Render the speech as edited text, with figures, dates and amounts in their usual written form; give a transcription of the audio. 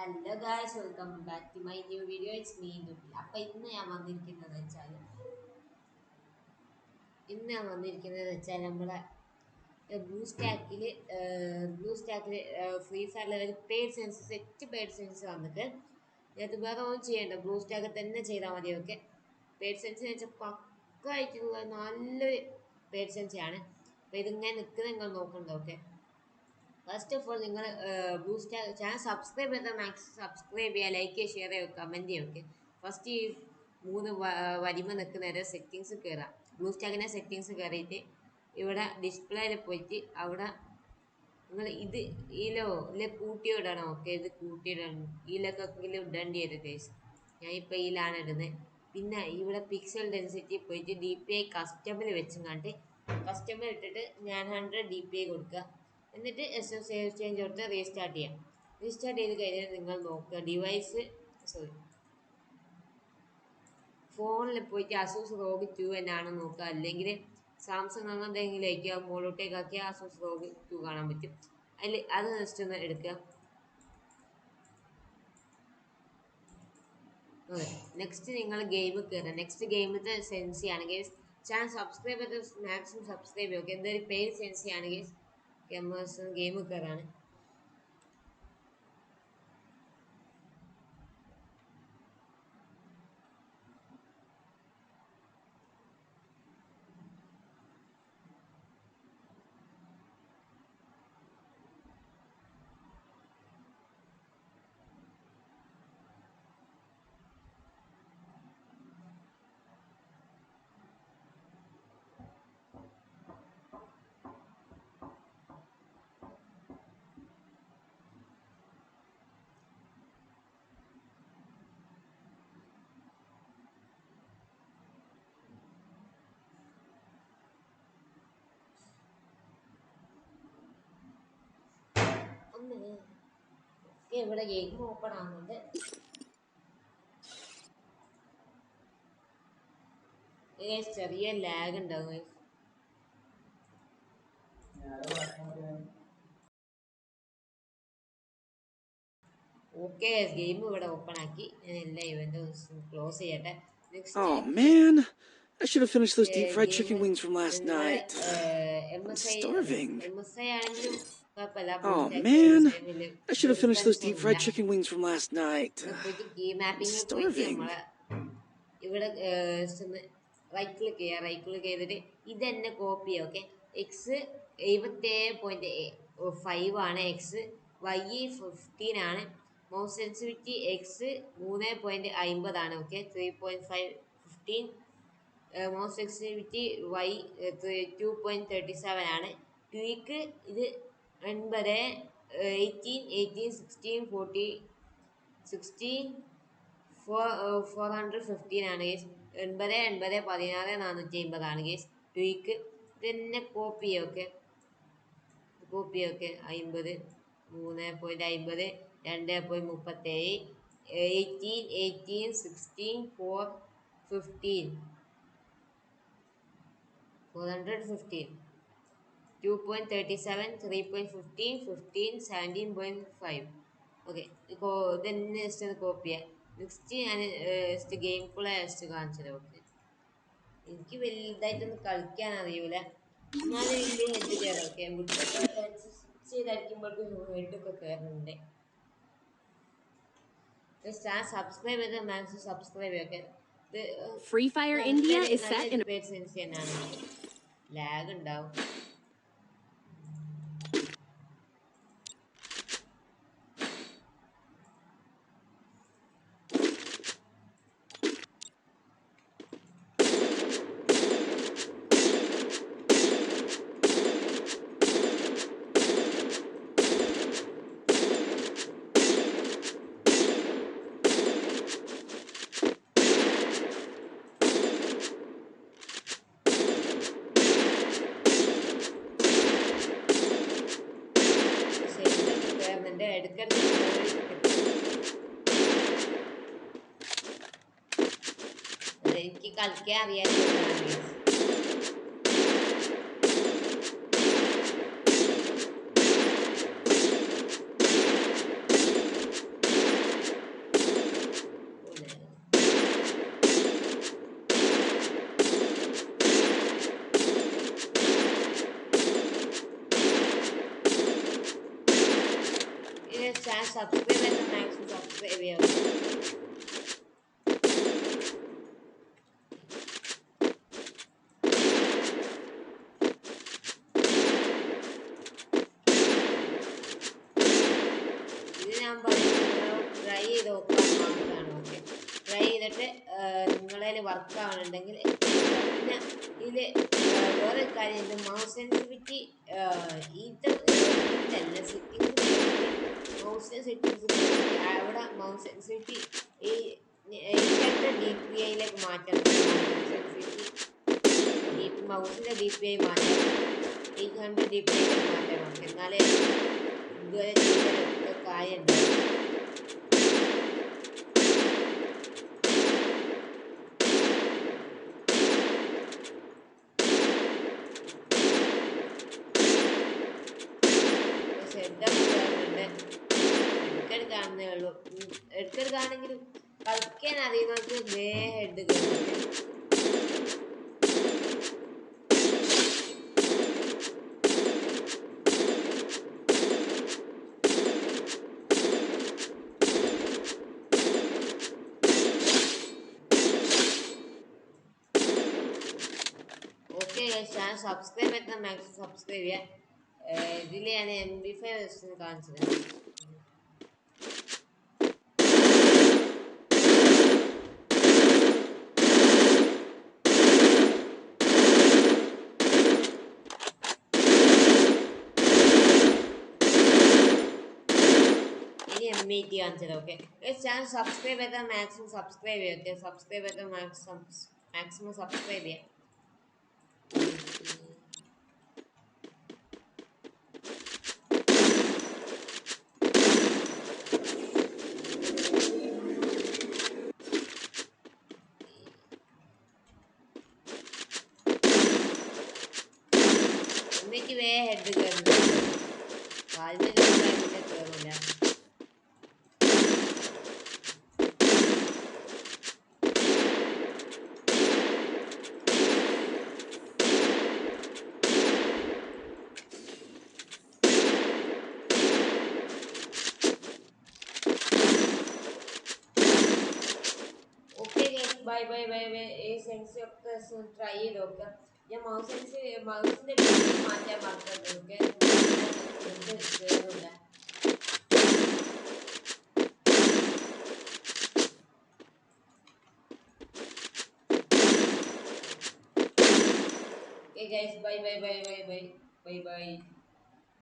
Hello guys, welcome back to my new video. It's me Nubil. അപ്പോൾ ഇന്ന് ഞാൻ വന്നിരിക്കുന്നത് വെച്ചാൽ നമ്മളെ ബ്ലൂ സ്റ്റാക്കിൽ ഫ്രീ ഫയറിൽ ഒരു പെയ്ഡ് സെൻസസ് വന്നിട്ട് ഇതിനകത്ത് വേറെ ഒന്നും ചെയ്യേണ്ട, ബ്ലൂ സ്റ്റാക്കിൽ തന്നെ ചെയ്താൽ മതി. ഓക്കെ, പെയ്ഡ് സെൻസ് വെച്ചാൽ പക്കായിട്ടുള്ള നല്ലൊരു പെയ്ഡ് സെൻസാണ്. അപ്പോൾ ഇതിങ്ങനെ നിൽക്കുന്നത് നിങ്ങൾ നോക്കണ്ട. ഓക്കെ, ഫസ്റ്റ് ഓഫ് ഓൾ നിങ്ങൾ ബ്ലൂ സ്റ്റാർ ചാനൽ സബ്സ്ക്രൈബ് ചെയ്താൽ മാക്സിമം സബ്സ്ക്രൈബ് ചെയ്യുക, ലൈക്ക് ചെയ്യുക, ഷെയർ ചെയ്യുക, കമൻറ്റ് ചെയ്യുക. ഓക്കെ, ഫസ്റ്റ് ഈ മൂന്ന് വരിമ നിൽക്കുന്ന സെറ്റിങ്സ് കയറുക. ബ്ലൂ സ്റ്റാക്കിൻ്റെ സെറ്റിങ്സ് കയറിയിട്ട് ഇവിടെ ഡിസ്പ്ലേയിൽ പോയിട്ട് അവിടെ നിങ്ങൾ ഇതിലെ കൂട്ടിയോ ഇടണം. ഓക്കെ, ഇത് കൂട്ടിയിടണം. ഇതിലൊക്കെ ഇടേണ്ടി വരും കേസ്. ഞാനിപ്പോൾ ഇതിലാണ് ഇടുന്നത്. പിന്നെ ഇവിടെ പിക്സൽ ഡെൻസിറ്റി പോയിട്ട് DPI കസ്റ്റമർ വെച്ചുകൊണ്ട് കസ്റ്റമർ ഇട്ടിട്ട് ഞാൻ 100 DPI കൊടുക്കുക. എന്നിട്ട് സേവ് ചേഞ്ച് കൊടുത്ത് റീസ്റ്റാർട്ട് ചെയ്യാം. റീസ്റ്റാർട്ട് ചെയ്ത് കഴിഞ്ഞാൽ നിങ്ങൾ നോക്കുക ഫോണിൽ പോയിട്ട് അസൂസ് ROG 2 എന്നാണ് നോക്കുക. അല്ലെങ്കിൽ സാംസങ് അങ്ങനെ എന്തെങ്കിലും ആക്കിയാൽ മുകളിലോട്ടേക്ക് ആക്കിയാൽ അസൂസ് ROG 2 കാണാൻ പറ്റും. അത് ജസ്റ്റ് ഒന്ന് എടുക്കുക. നെക്സ്റ്റ് നിങ്ങൾ ഗെയിം കയറുക. നെക്സ്റ്റ് ഗെയിമത്തെ സെൻസി ആണെങ്കിൽ ചാനൽ സബ്സ്ക്രൈബ് ചെയ്ത് മാക്സിമം സബ്സ്ക്രൈബ് ചെയ്യുക. ഓക്കെ, എന്തൊരു പെയ്ഡ് സെൻസി ആണെങ്കിൽ ഗെയിം കയറാണ്. ഇവിടെ ഗെയിം ഓപ്പൺ ആകുന്നുണ്ട്. ചെറിയ ലാഗ് ഉണ്ടാവും. ഓക്കെ, ഗെയിം ഇവിടെ ഓപ്പൺ ആക്കി. ഞാൻ എല്ലാ ഇവന്റും ക്ലോസ് ചെയ്യട്ടെ. Oh man, I should have finished those deep fried chicken wings from last night. I'm starving. Oh man, I should have finished those deep fried chicken wings from last night. I'm starving. ഇവിടെ right click ചെയ്തിട്ട് ഇതെന്നെ copy ചെയ്യുക. Okay, X 77.5 ആണ്. X Y 15 ആണ്. Mouse sensitivity X 3.50 ആണ്. Okay, 3.15. Mouse sensitivity Y 2.37 ആണ്. Tweak ഇത് 80, 18, 16, 40, 16, 415 ആണ് ഗേസ്. 80, 80, 16, 450 ആണ് ഗേസ് ട്വീക്ക്. ഇതന്നെ കോപ്പി ചെയ്യുക. ഓക്കെ, 50, 3.50, 2.37, 18, 16, 415, 415, 2.37, 3.15, 15, 17.5. ഓക്കെ, ഇതന്നെ ജസ്റ്റ് ഒന്ന് കോപ്പി ചെയ്യാം. നെക്സ്റ്റ് ഞാൻ ഗെയിം പ്ലേ കാണിച്ചത്. ഓക്കെ, എനിക്ക് വലുതായിട്ടൊന്നും കളിക്കാൻ അറിയൂല. ഞാൻ വലിയ ഹെഡ് കയറാം. ഓക്കെ, ചെയ്തടിക്കുമ്പോഴേക്കും ഹെഡൊക്കെ കയറുന്നുണ്ട്. സബ്സ്ക്രൈബ് ചെയ്ത് മാക്സിമം സബ്സ്ക്രൈബ് ചെയ്യൊക്കെ. Free Fire India is set in sense തന്നെയാണ്. ലാഗ് ഉണ്ടാവും. എനിക്ക് കളിക്കാൻ അറിയാൻ ഓക്കെ ചാനൽ സബ്സ്ക്രൈബ് ചെയ്താൽ മാക്സിമം സബ്സ്ക്രൈബ് ചെയ്യാം. ഇത് ഞാൻ പറയുന്നത് ട്രൈ ചെയ്ത് നോക്കാൻ മാത്രമാണ്. ഓക്കെ ട്രൈ ചെയ്തിട്ട് നിങ്ങളതിൽ വർക്ക് ആവണമെന്നുണ്ടെങ്കിൽ പിന്നെ ഇതിൽ വേറെ കാര്യം ഇത് മൗസ് സെൻസിറ്റിവിറ്റി ഇതല്ല സെറ്റിങ്സ് മൗസിൻ്റെ സെറ്റിങ്സ് അവിടെ മൗസ് സെൻസിറ്റിവിറ്റി ഈ 800 DPIയിലേക്ക് മാറ്റണം. മൗസിൻ്റെ DPI മാറ്റണം, 800 DPIയിലേക്ക് മാറ്റണം. ഓക്കെ എന്നാലേ ഇതുവരെ ചെയ്തതൊക്കെ കാര്യം ഉണ്ടാവും. എടുക്കൽ കാണുന്നേ ഉള്ളൂ. എടുക്കൽ കാണെങ്കിലും കളിക്കാൻ അറിയുന്നവർക്ക് നേരെ എടുക്കുക. ഓക്കെ ചാനൽ സബ്സ്ക്രൈബ് ചെയ്താൽ മാക്സിമം സബ്സ്ക്രൈബ് ചെയ്യാം. ഇതിൽ ഞാൻ MB5 കാണിച്ചത്. ഇനി M80 കാണിച്ചത്. ഓക്കെ ചാനൽ സബ്സ്ക്രൈബ് ചെയ്താൽ മാക്സിമം സബ്സ്ക്രൈബ് ചെയ്യാം. ഓക്കെ സബ്സ്ക്രൈബ് ചെയ്താൽ മാക്സിമം സബ്സ്ക്രൈബ് ചെയ്യാം. എനിക്ക് വേ ഹെഡ് കയറുന്നു, കാലിന് കയറില്ല. Bye bye bye bye. ഈ സെൻസി ഒക്കെ ട്രൈ ചെയ്ത് നോക്കുക. ഞാൻ മൗസിന്റെ ഡിസ്പ്ലേ മാറ്റാൻ മറക്കരുത്. ഓക്കെ കയറില്ല. Okay guys, bye bye bye bye bye bye bye.